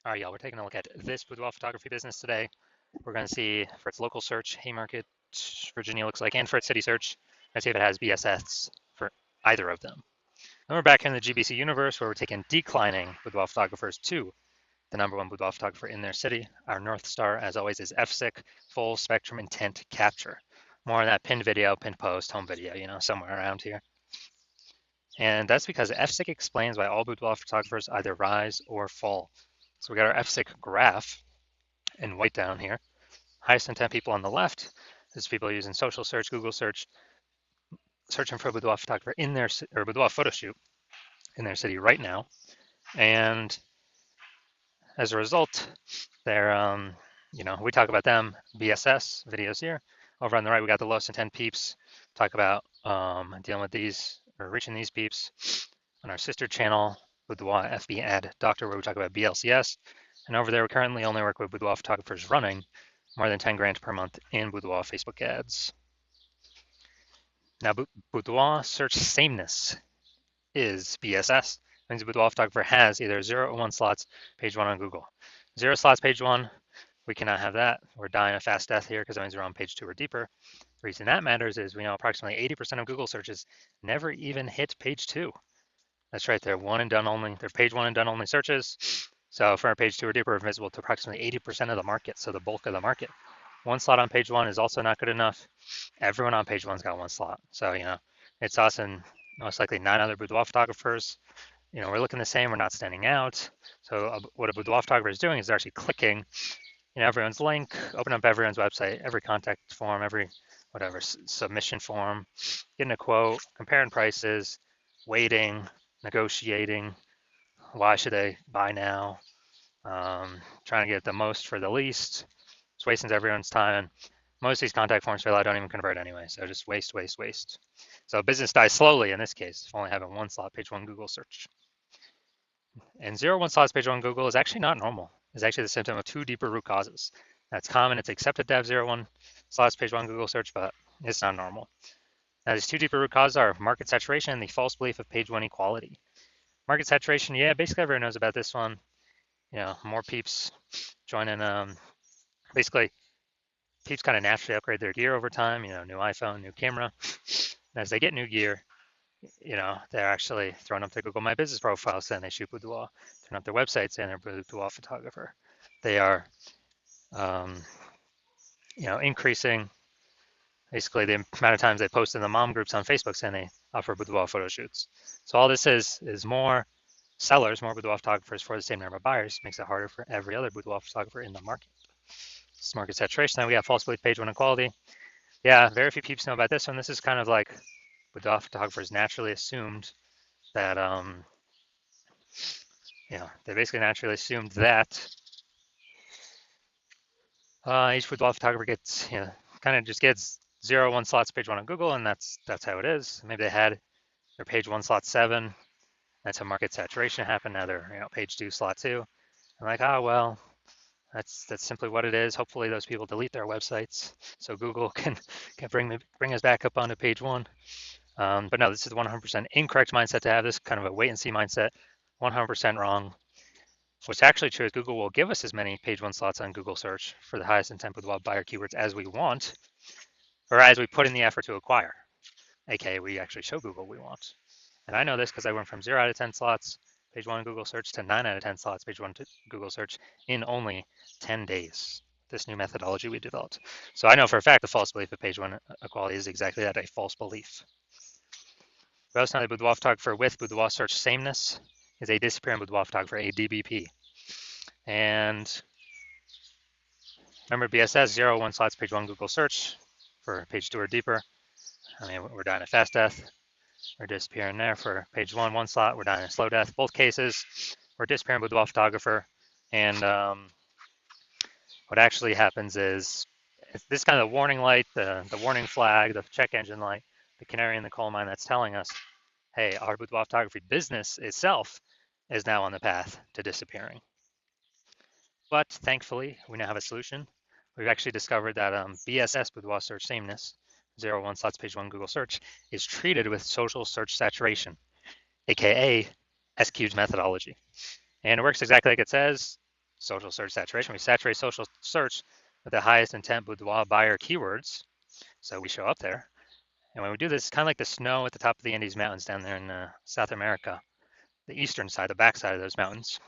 All right, y'all, we're taking a look at this boudoir photography business today. We're going to see for its local search, Haymarket, Virginia looks like, and for its city search, and see if it has BSS for either of them. Then we're back in the GBC universe where we're taking declining boudoir photographers to the #1 boudoir photographer in their city. Our North Star, as always, is FSIC, full spectrum intent capture. More on that pinned video, pinned post, home video, somewhere around here. And that's because FSIC explains why all boudoir photographers either rise or fall. So we got our FSIC graph in white down here. Highest intent people on the left is people using social search, Google search, searching for a boudoir photographer in their or boudoir photo shoot in their city right now. And as a result, they're we talk about them, BSS videos here. Over on the right, we got the lowest intent peeps. Talk about dealing with these or reaching these peeps on our sister channel, Boudoir FB Ad Doctor, where we talk about BLCS. And over there, we currently only work with boudoir photographers running more than 10 grand per month in boudoir Facebook ads. Now, boudoir search sameness is BSS. It means a boudoir photographer has either 0 or 1 slots, page 1 on Google. 0 slots, page 1, we cannot have that. We're dying a fast death here because that means we're on page 2 or deeper. The reason that matters is we know approximately 80% of Google searches never even hit page 2. That's right, they're one and done only. They're page 1 and done only searches. So for our page 2 or deeper, we're visible to approximately 80% of the market, so the bulk of the market. 1 slot on page 1 is also not good enough. Everyone on page 1's got 1 slot. So, it's us and most likely 9 other boudoir photographers. We're looking the same, we're not standing out. So what a boudoir photographer is doing is they're actually clicking, everyone's link, open up everyone's website, every contact form, every whatever submission form, getting a quote, comparing prices, waiting, negotiating, why should they buy now, trying to get the most for the least. It's wasting everyone's time. And most of these contact forms fill out don't even convert anyway, so just waste, waste, waste. So business dies slowly in this case, only having 1 slot, page 1 Google search. And 0, 1 slots, page 1 Google is actually not normal. It's actually the symptom of 2 deeper root causes. That's common, it's accepted to have 0, 1 slots, page 1 Google search, but it's not normal. Now, these 2 deeper root causes are market saturation and the false belief of page 1 equality. Market saturation, yeah, basically everyone knows about this one. More peeps joining, basically peeps kind of naturally upgrade their gear over time, new iPhone, new camera. And as they get new gear, they're actually throwing up their Google My Business profile saying they shoot boudoir, throwing up their website saying they're a boudoir photographer. They are, increasing basically the amount of times they post in the mom groups on Facebook saying they offer boudoir photo shoots. So all this is more sellers, more boudoir photographers for the same number of buyers, makes it harder for every other boudoir photographer in the market. This is market saturation. Then we have false belief, page 1 equality. Yeah, very few peeps know about this one. This is kind of like boudoir photographers naturally assumed that, they basically naturally assumed that each boudoir photographer gets, kind of just gets 0, 1 slots, page 1 on Google, and that's how it is. Maybe they had their page 1 slot 7. That's how market saturation happened. Now they're, page 2 slot 2. I'm like, oh well, that's simply what it is. Hopefully those people delete their websites so Google can bring us back up onto page 1. But no, this is 100% incorrect mindset to have. This kind of a wait and see mindset. 100% wrong. What's actually true is Google will give us as many page 1 slots on Google search for the highest intent with web buyer keywords as we want, or as we put in the effort to acquire. AKA, we actually show Google we want. And I know this because I went from 0 out of 10 slots, page 1 Google search, to 9 out of 10 slots, page 1 Google search in only 10 days. This new methodology we developed. So I know for a fact the false belief of page 1 equality is exactly that, a false belief. We also know that boudoir photographer with boudoir search sameness is a disappearing boudoir photographer, a DBP. And remember BSS, 0, 1 slots, page 1 Google search for page 2 or deeper. I mean, we're dying a fast death. We're disappearing there for page 1, 1 slot. We're dying a slow death. Both cases, we're disappearing boudoir photographer. And what actually happens is this kind of warning light, the warning flag, the check engine light, the canary in the coal mine that's telling us, hey, our boudoir photography business itself is now on the path to disappearing. But thankfully, we now have a solution. We've actually discovered that BSS, boudoir search sameness, 0, 1 slots, page 1 Google search, is treated with social search saturation, aka SQ's methodology. And it works exactly like it says. social search saturation. We saturate social search with the highest intent boudoir buyer keywords, so we show up there. And when we do this, it's kind of like the snow at the top of the Andes Mountains down there in South America, the eastern side, the backside of those mountains,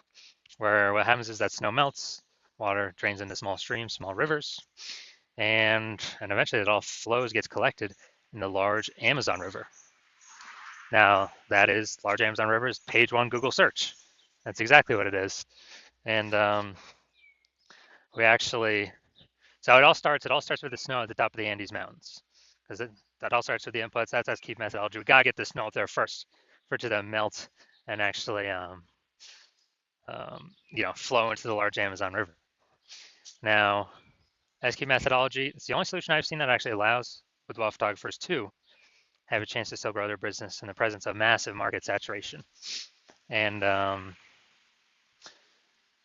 where what happens is that snow melts, water drains into small streams, small rivers, and eventually it all flows, gets collected in the large Amazon River. Now, that is large Amazon River is page one Google search. That's exactly what it is. And we actually, so it all starts with the snow at the top of the Andes Mountains, because that all starts with the inputs. That's key methodology. We gotta get the snow up there first for it to then melt and actually, flow into the large Amazon River. Now, SQ methodology, it's the only solution I've seen that actually allows boudoir photographers to have a chance to still grow their business in the presence of massive market saturation. And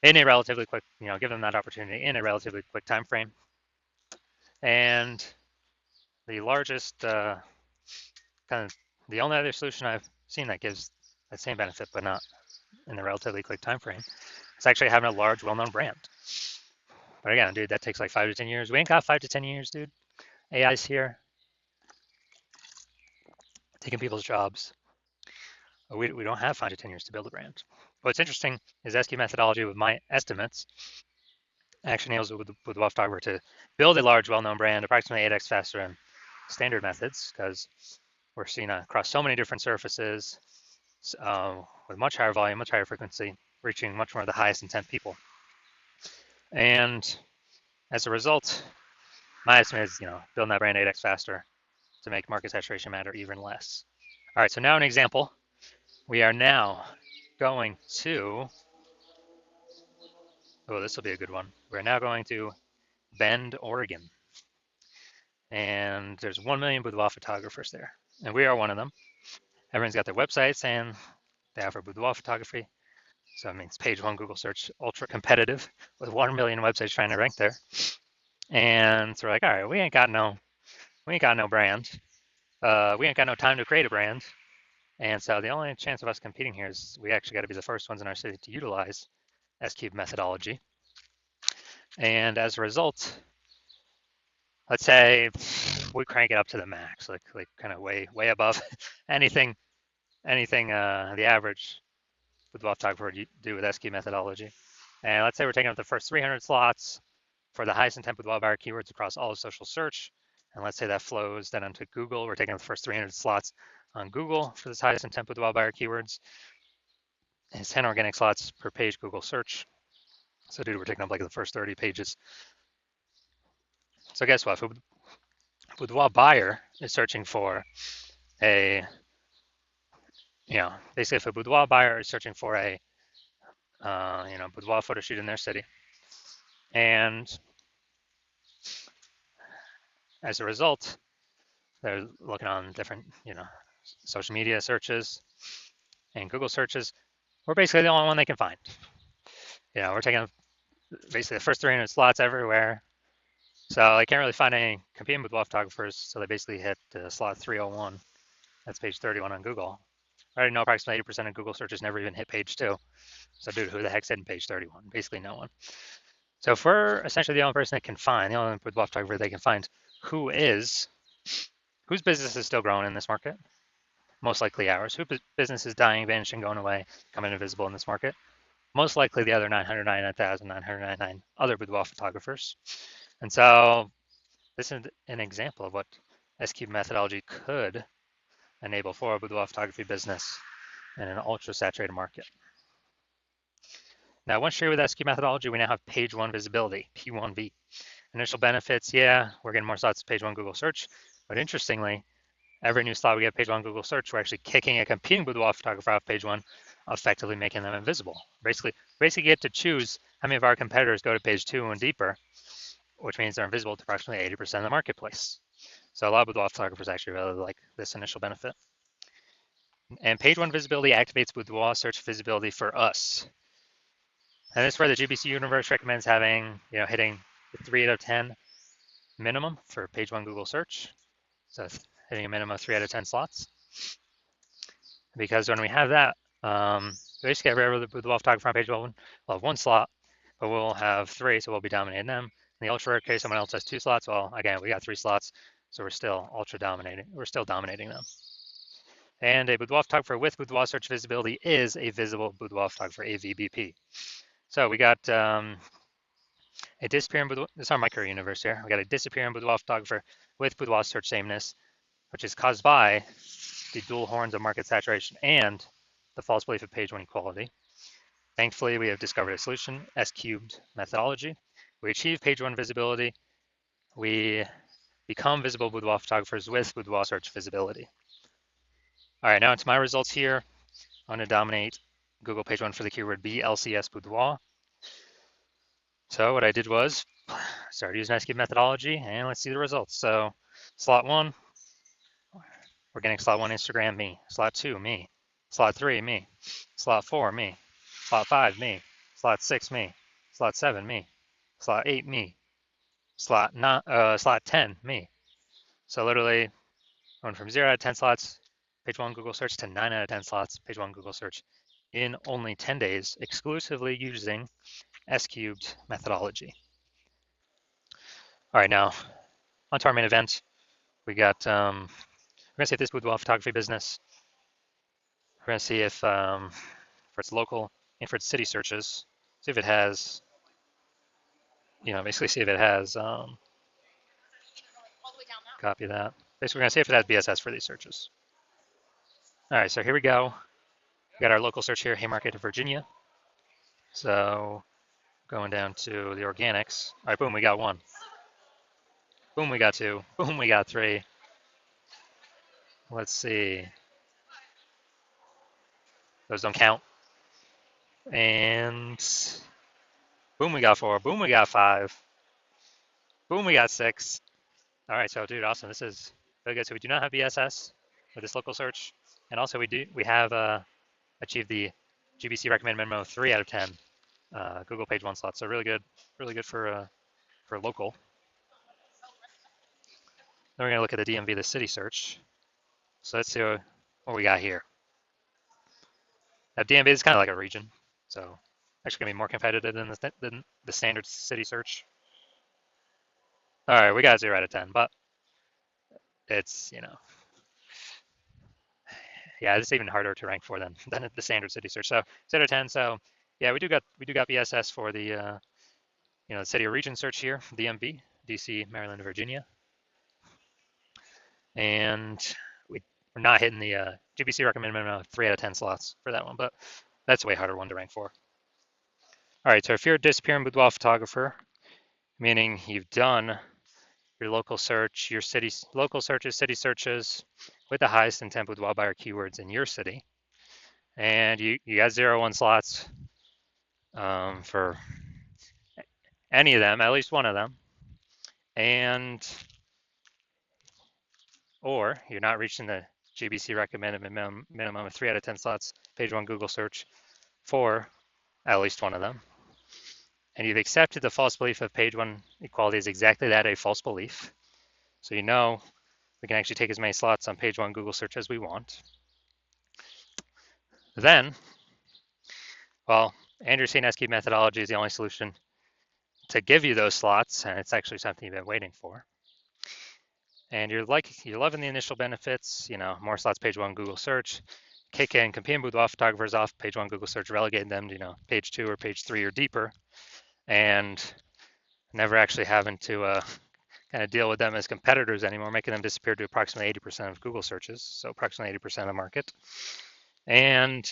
in a relatively quick, give them that opportunity in a relatively quick time frame. And the largest, kind of the only other solution I've seen that gives that same benefit, but not in a relatively quick time frame, is actually having a large, well-known brand. But again, dude, that takes like 5 to 10 years. We ain't got 5 to 10 years, dude. AI's here, taking people's jobs. We don't have 5 to 10 years to build a brand. What's interesting is SQ methodology, with my estimates, actually enables with boudoir photographer to build a large, well-known brand approximately 8x faster than standard methods, because we're seeing across so many different surfaces with much higher volume, much higher frequency, reaching much more of the highest intent people. And as a result, my estimate is, building that brand 8x faster to make market saturation matter even less. All right, so now an example. We are now going to, this will be a good one. We're now going to Bend, Oregon. And there's 1 million boudoir photographers there. And we are one of them. Everyone's got their websites and they offer boudoir photography. So it means page one Google search, ultra competitive with 1 million websites trying to rank there. And so we're like, all right, we ain't got no brand. We ain't got no time to create a brand. And so the only chance of us competing here is we actually got to be the first ones in our city to utilize S-Cube methodology. And as a result, let's say we crank it up to the max, like kind of way above anything the average boudoir photographer would do with S-Cube methodology. And let's say we're taking up the first 300 slots for the highest intent boudoir buyer keywords across all of social search. And let's say that flows then onto Google. We're taking up the first 300 slots on Google for the highest intent boudoir buyer keywords. And 10 organic slots per page Google search. So dude, we're taking up like the first 30 pages. So guess what? If a boudoir buyer is searching for basically if a boudoir buyer is searching for a boudoir photo shoot in their city, and as a result, they're looking on different, social media searches and Google searches, we're basically the only one they can find. We're taking basically the first 300 slots everywhere. So they can't really find any competing boudoir photographers. So they basically hit slot 301. That's page 31 on Google. I already know approximately 80% of Google searches never even hit page 2. So dude, who the heck's hitting page 31? Basically no one. So if we're essentially the only person they can find, the only boudoir photographer they can find, whose business is still growing in this market? Most likely ours. Whose business is dying, vanishing, going away, becoming invisible in this market? Most likely the other 999,999 other boudoir photographers. And so this is an example of what S-Cube methodology could enable for a boudoir photography business in an ultra saturated market. Now, once shared with S-Cube methodology, we now have page one visibility, P1V. Initial benefits, yeah, we're getting more slots to page one Google search, but interestingly, every new slot we get page one Google search, we're actually kicking a competing boudoir photographer off page one, effectively making them invisible. Basically get to choose how many of our competitors go to page 2 and deeper, which means they're invisible to approximately 80% of the marketplace. So a lot of boudoir photographers actually really like this initial benefit. And page one visibility activates boudoir search visibility for us. And this is where the GBC universe recommends having, hitting the 3 out of 10 minimum for page one Google search. So hitting a minimum of 3 out of 10 slots. Because when we have that, basically every other boudoir photographer on page one will have 1 slot. but we'll have 3, so we'll be dominating them. In the ultra rare case, someone else has 2 slots. Well, again, we got 3 slots, so we're still ultra dominating. We're still dominating them. And a boudoir photographer with boudoir search visibility is a visible boudoir photographer, a VBP. So we got a disappearing boudoir. This is our micro universe here. We got a disappearing boudoir photographer with boudoir search sameness, which is caused by the dual horns of market saturation and the false belief of page 1 equality. Thankfully, we have discovered a solution, S-cubed methodology. We achieve page 1 visibility. We become visible boudoir photographers with boudoir search visibility. All right, now it's my results here. I'm going to dominate Google page 1 for the keyword BLCS boudoir. So what I did was started using S-cubed methodology, and let's see the results. So slot 1, we're getting slot 1 Instagram, me. Slot 2, me. Slot 3, me. Slot 4, me. Slot 5, me. Slot 6, me. Slot 7, me. Slot 8, me. Slot 10, me. So literally going from 0 out of 10 slots, page 1 Google search, to 9 out of 10 slots, page 1 Google search in only 10 days, exclusively using S-cubed methodology. All right, now on to our main event. We got, we're gonna see if this boudoir photography business, we're gonna see if for its local and for its city searches, see if it has, basically see if it has, copy that. Basically, we're gonna see if it has BSS for these searches. All right, so here we go. We got our local search here, Haymarket, Virginia. So going down to the organics. All right, boom, we got 1. Boom, we got 2. Boom, we got 3. Let's see. Those don't count. And boom, we got 4. Boom, we got 5. Boom, we got 6. All right, so dude, awesome. This is really good. So we do not have BSS with this local search, and also we have achieved the GBC recommended minimum of 3 out of 10 Google page 1 slots. So really good for local. Then we're gonna look at the DMV, the city search. So let's see what we got here. Now DMV is kind of like a region, so actually gonna be more competitive than the standard city search. All right, we got 0 out of 10, but it's, yeah, it's even harder to rank for than the standard city search. So 0 out of 10. So yeah, we do got BSS for the the city or region search here, DMV, DC, Maryland, Virginia, and we're not hitting the GBC recommended minimum of 3 out of 10 slots for that one, but that's a way harder one to rank for. All right, so if you're a disappearing boudoir photographer, meaning you've done your local search, your local searches, city searches with the highest intent boudoir buyer keywords in your city, and you got 0-1 slots for any of them, at least one of them, or you're not reaching the GBC recommended minimum of 3 out of 10 slots, page 1 Google search for at least one of them, and you've accepted the false belief of page 1 equality is exactly that, a false belief. So we can actually take as many slots on page 1 Google search as we want. Then, well, Andrew's saying S-cubed methodology is the only solution to give you those slots, and it's actually something you've been waiting for. And you're loving the initial benefits, more slots, page 1 Google search, kicking competing boudoir photographers off page 1 Google search, relegating them to page 2 or page 3 or deeper, and never actually having to kind of deal with them as competitors anymore, making them disappear to approximately 80% of Google searches, so approximately 80% of the market. And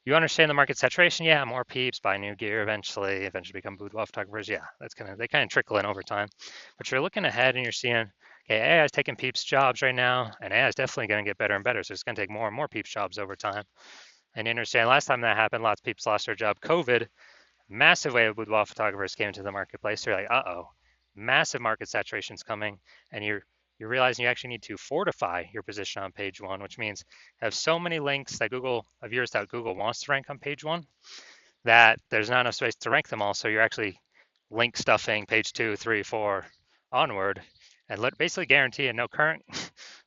you understand the market saturation, yeah, more peeps buy new gear eventually become boudoir photographers, yeah, they kind of trickle in over time. But you're looking ahead and you're seeing, okay, AI is taking peeps jobs right now, and AI is definitely going to get better and better, so it's going to take more and more peeps jobs over time. And you understand last time that happened, lots of peeps lost their job. COVID, massive wave of boudoir photographers came into the marketplace. So you're like, uh-oh, massive market saturation is coming, and you're realizing you actually need to fortify your position on page 1, which means have so many links that of yours that Google wants to rank on page 1 that there's not enough space to rank them all. So you're actually link stuffing page 2, 3, 4 onward, and basically guarantee no current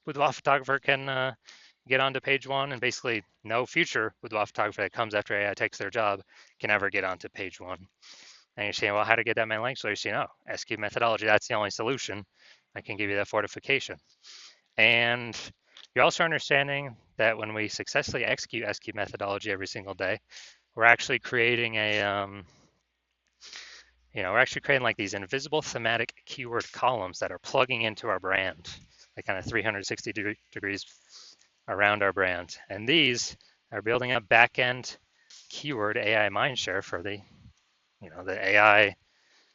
boudoir photographer can get onto page 1, and basically no future boudoir photographer that comes after AI takes their job can ever get onto page 1. And you're saying, well, how to get that many links? So you're saying, oh, S-cube methodology, that's the only solution. I can give you that fortification. And you're also understanding that when we successfully execute S-cube methodology every single day, we're actually creating we're actually creating like these invisible thematic keyword columns that are plugging into our brand, like kind of 360 degrees around our brand. And these are building up back-end keyword AI mindshare for the AI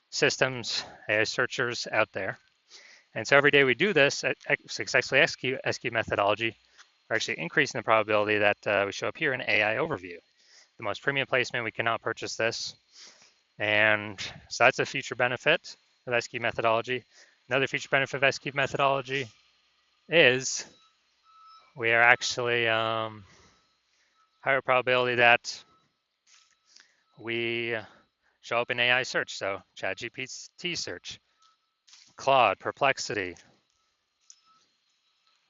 systems, AI searchers out there. And so every day we do this, successfully execute SQ methodology, we're actually increasing the probability that we show up here in AI overview. The most premium placement, we cannot purchase this. And so that's a future benefit of SQ methodology. Another future benefit of SQ methodology is we are actually higher probability that we show up in AI search. So ChatGPT search, Claude, Perplexity,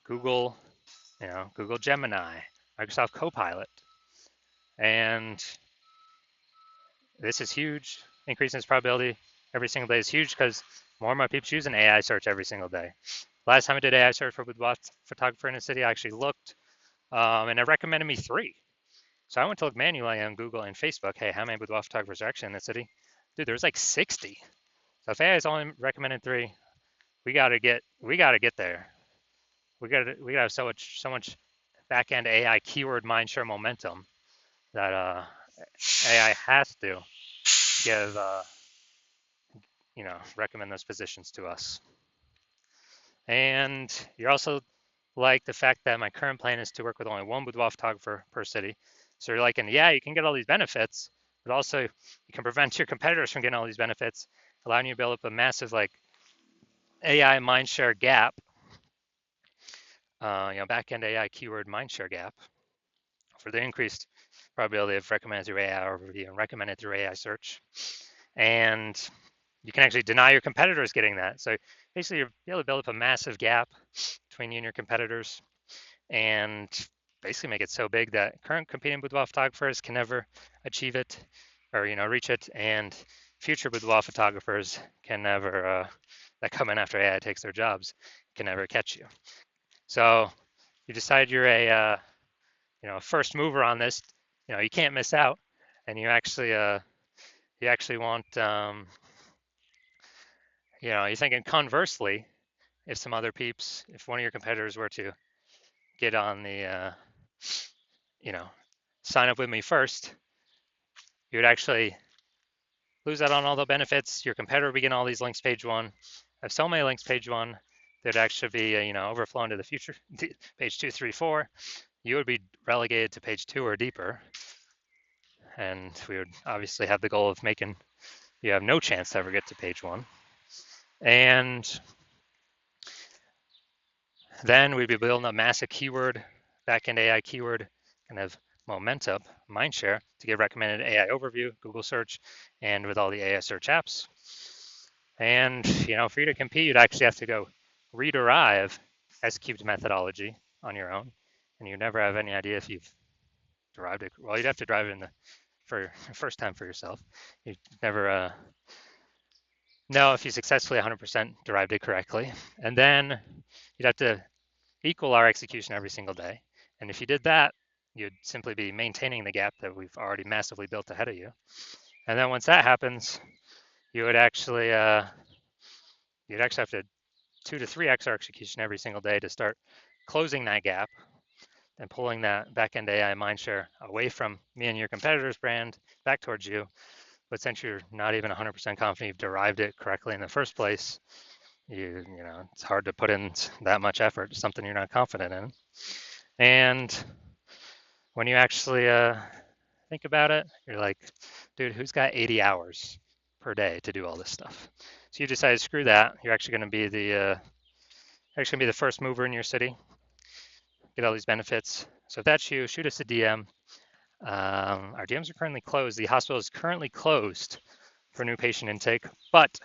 Google, Google Gemini, Microsoft Copilot. And this is huge. Increasing its probability every single day is huge because more and more people choose an AI search every single day. Last time I did AI search for Boudoir photographer in a city, I actually looked and it recommended me 3. So I went to look manually on Google and Facebook. Hey, how many boudoir photographers are actually in the city? Dude, there's like 60. So if AI is only recommended 3, we gotta get there. We gotta have so much back-end AI keyword mindshare momentum that AI has to give recommend those positions to us. And you're also like the fact that my current plan is to work with only one boudoir photographer per city. So you're like, and yeah, you can get all these benefits, but also you can prevent your competitors from getting all these benefits, allowing you to build up a massive like AI mindshare gap, back-end AI keyword mindshare gap for the increased probability of recommended through AI overview and recommended through AI search. And you can actually deny your competitors getting that. So basically, you're able to build up a massive gap between you and your competitors and basically make it so big that current competing boudoir photographers can never achieve it or reach it, and future boudoir photographers can never that come in after AI takes their jobs can never catch you. So you decide you're a first mover on this. You can't miss out, and you actually want you're thinking conversely, if some other peeps, if one of your competitors were to get on the sign up with me first, you would actually lose out on all the benefits. Your competitor would begin all these links page 1. Have so many links page 1, there'd actually be overflow into the future page 2, 3, 4. You would be relegated to page 2 or deeper, and we would obviously have the goal of making you have no chance to ever get to page 1. And then we'd be building a massive keyword, backend AI keyword kind of momentum, mindshare to get recommended AI overview, Google search, and with all the AI search apps. And for you to compete, you'd actually have to go rederive S-cubed methodology on your own, and you'd never have any idea if you've derived it. Well, you'd have to drive it for the first time for yourself. You'd never know if you successfully 100% derived it correctly. And then you'd have to equal our execution every single day. And if you did that, you'd simply be maintaining the gap that we've already massively built ahead of you. And then once that happens, you would actually have to 2 to 3x our execution every single day to start closing that gap and pulling that back-end AI mindshare away from me and your competitor's brand back towards you. But since you're not even 100% confident you've derived it correctly in the first place, it's hard to put in that much effort to something you're not confident in. And when you actually think about it, you're like, dude, who's got 80 hours per day to do all this stuff? So you decide, screw that. You're actually going to be the first mover in your city, get all these benefits. So if that's you, shoot us a DM. Our DMs are currently closed. The hospital is currently closed for new patient intake, but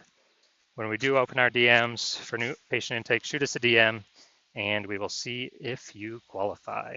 when we do open our DMs for new patient intake, shoot us a DM and we will see if you qualify.